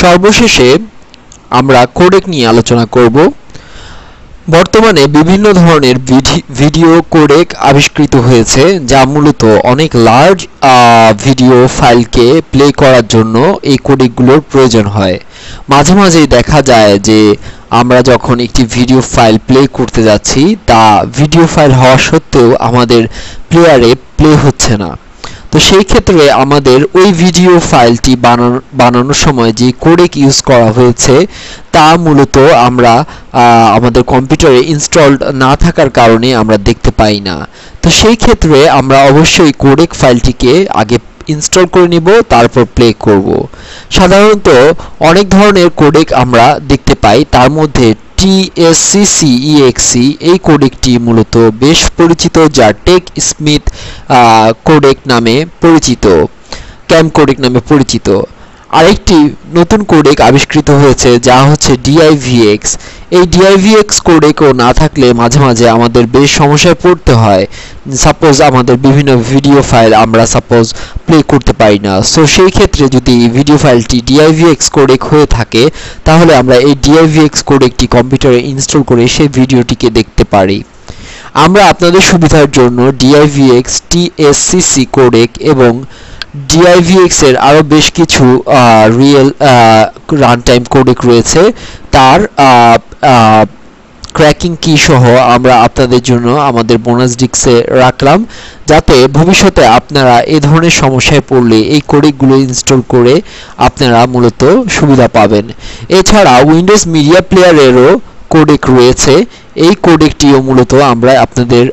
সর্বশেষে আমরা কোডেক নিয়ে আলোচনা করব। বর্তমানে বিভিন্ন ধরনের ভিডিও কোডেক আবিষ্কৃত হয়েছে, যা মূলত অনেক লার্জ ভিডিও ফাইলকে প্লে করার জন্য এই কোডেকগুলোর প্রয়োজন হয়। মাঝে মাঝেই দেখা যায় যে আমরা যখন একটি ভিডিও ফাইল প্লে করতে যাচ্ছি, তা ভিডিও ফাইল হওয়া সত্ত্বেও আমাদের প্লেয়ারে প্লে হচ্ছে না। তো সেই ক্ষেত্রে আমাদের ওই ভিডিও ফাইলটি বানানোর সময় যে কোডেক ইউজ করা হয়েছে তা মূলত আমরা আমাদের কম্পিউটারে ইনস্টলড না থাকার কারণে আমরা দেখতে পাই না। তো সেই ক্ষেত্রে আমরা অবশ্যই কোডেক ফাইলটিকে আগে ইনস্টল করে নিব, তারপর প্লে করব। সাধারণত অনেক ধরনের কোডেক আমরা দেখতে পাই, তার মধ্যে TSCC-EXE এই কোডেকটি মূলত বেশ পরিচিত, যা টেক স্মিথ কোডেক নামে পরিচিত, ক্যাম কোডেক নামে পরিচিত। আরেকটি নতুন কোডেক আবিষ্কৃত হয়েছে, যা হচ্ছে DIVX। এই DIVX কোডেকও না থাকলে মাঝে মাঝে আমাদের বেশ সমস্যায় পড়তে হয়। সাপোজ আমাদের বিভিন্ন ভিডিও ফাইল আমরা সাপোজ প্লে করতে পারি না। সো সেই ক্ষেত্রে যদি ভিডিও ফাইলটি DIVX কোডেক হয়ে থাকে, তাহলে আমরা এই DIVX কোডেকটি কম্পিউটারে ইনস্টল করে সেই ভিডিওটিকে দেখতে পারি। আমরা আপনাদের সুবিধার জন্য DIVX, TSCC কোডেক এবং DIVX এর আরও বেশ কিছু রিয়েল রান টাইম কোডেক রয়েছে, তার ক্র্যাকিং কি সহ আমরা আপনাদের জন্য আমাদের বোনাস ডিস্কে রাখলাম, যাতে ভবিষ্যতে আপনারা এই ধরনের সমস্যায় পড়লে এই কোডেকগুলো ইনস্টল করে আপনারা মূলত সুবিধা পাবেন। এছাড়া উইন্ডোজ মিডিয়া প্লেয়ারেরও কোডেক রয়েছে। এই কোডেকটিও মূলত আমরা আপনাদের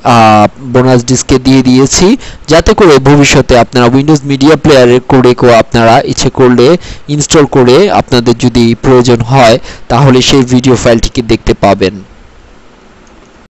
বোনাস ডিস্কে দিয়ে দিয়েছি, যাতে করে ভবিষ্যতে আপনারা উইন্ডোজ মিডিয়া প্লেয়ারের কোডেকও আপনারা ইচ্ছে করলে ইনস্টল করে আপনাদের যদি প্রয়োজন হয় তাহলে সেই ভিডিও ফাইলটিকে দেখতে পাবেন।